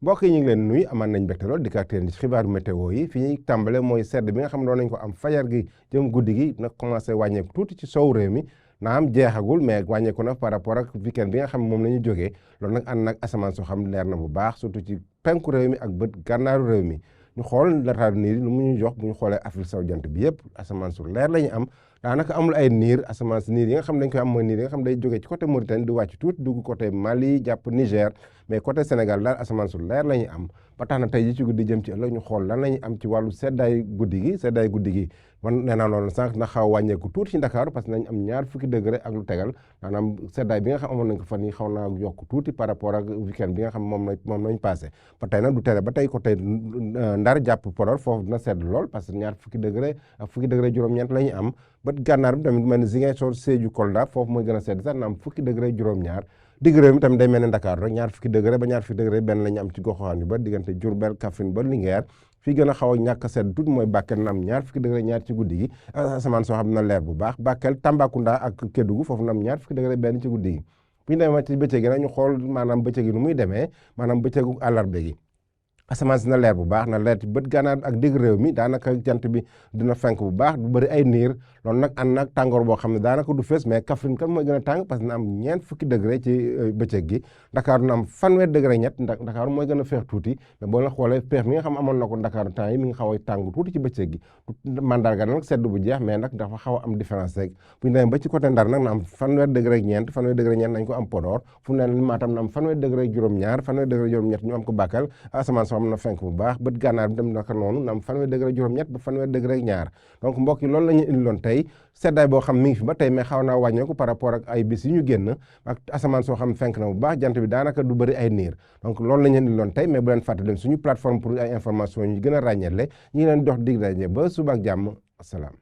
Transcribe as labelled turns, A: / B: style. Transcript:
A: mbokk yi ñu ngi leen nuyu amaan nañ mbégte lool dikkaat leen ci xibaaru météo yi fi ñuy tàmbale mooy sedd bi nga xam ne doon nañ ko am fajar gi jëm guddi gi nag commencé wàññeeku tuuti ci sow réew mi naam jeexagul mais wàññeeku na par rapport ak weekend bi nga xam ne moom la ñu jógee loolu nag ànd nag asamaan soo xam leer na bu baax surtout ci penku réew mi ak bët gànnaaru réew mi ñu xool lataaru niir yi lu mu ñu jox bu ñu xoolee Afrique sowu jant bi yëpp asamaan su leer la ñu am daanaka amul ay niir asamaan si niir yi nga xam dañ koy am mooy niir yi nga xam day jógee ci côté Mauritanie di wàcc tuuti dugg côté Mali jàpp Niger mais côté Sénégal daal asamaan su leer la ñu am ba tax na tey ji ci guddi jëm ci ëllëg ñu xool lan la ñu am ci wàllu seddaay guddi gi man nee naa loolu sànq na xaw wàññeeku tuuti ci Ndakaaru parce que nañ am 20 degré ak lu tegal maanaam seddaay bi nga xam amoon nañ ko fan yi xaw naa yokk tuuti par rapport ak weekend bi nga xam moom lañ passé ba tey nag du tere ba tey côté Ndar jàpp Podor foofu dina sedd lool parce que 20 degré ak 10 degré juróom-ñeent la ñu am ba gànnaar bi tamit mel ni Ziguinchor Sédhiou Kolda foofu mooy gën a sedd sax na am 10 degré juróom-ñaar digg réew mi tamit day mel ne Dakar rek 20 degré ba 20 degré benn la ñu am ci goxaan yu ba diggante Diourbel Kaffrine ba Linguère fii gën a xaw a ñàkk a sedd tuuti mooy Bakel na am 20 degré ñaar ci guddi gi asamaan soo xam na leer bu baax Bakel Tambacounda ak Kédougou foofu na am 20 degré benn ci guddi gi bu ñu demee ci bëccëg gi nag ñu xool maanaam bëccëg gi nu muy demee maanaam bëccëgu àllarba gi asamaan si na leer bu baax na leer ci bët gànnaar ak digg réew mi daanaka jant bi dina fenk bu baax du bëri ay niir loolu nag ànd nag tàngoor boo xam ne daanaka du fees mais Kaffrine kan mooy gën a tàng parce que na am 20 degré ci bëccëg gi Dakar na am 30 degré ñett Dakar mooy gën a feex tuuti mais boo la xoolee feex mi nga xam amoon na ko Dakar temps yi mi ngi xaw a tàng tuuti ci bëccëg gi mandarga nag sedd bu jeex mais nag dafa xaw a am différence rek bu ñu demee ba ci côté Ndar nag na am 30 degré ñeent 30 degré ñeent nañ ko am Podor fu mu ne ni Matam na am 30 degré juróom-ñaar 30 degré juróom-ñett ñu am ko Bakel asamaan soo xam na fenk bu baax bët gànnaar bi dem naka noonu na am 30 degré juróom-ñett ba 30 degré ñaar donc mbokk yi loolu la ñu indiloon tey seddaay boo xam mi ngi fi ba tey mais xaw naa wàññeeku par rapport ak ay bis yi ñu génn ak asamaan soo xam fenk na bu baax jant bi daanaka du bëri ay niir donc loolu la ñu indiloon tey mais bu leen fàtte dem suñu plateforme pour ay information ñu gën a ràññeele ñu ngi leen dox dig daje ba suba ak jàmm asalaam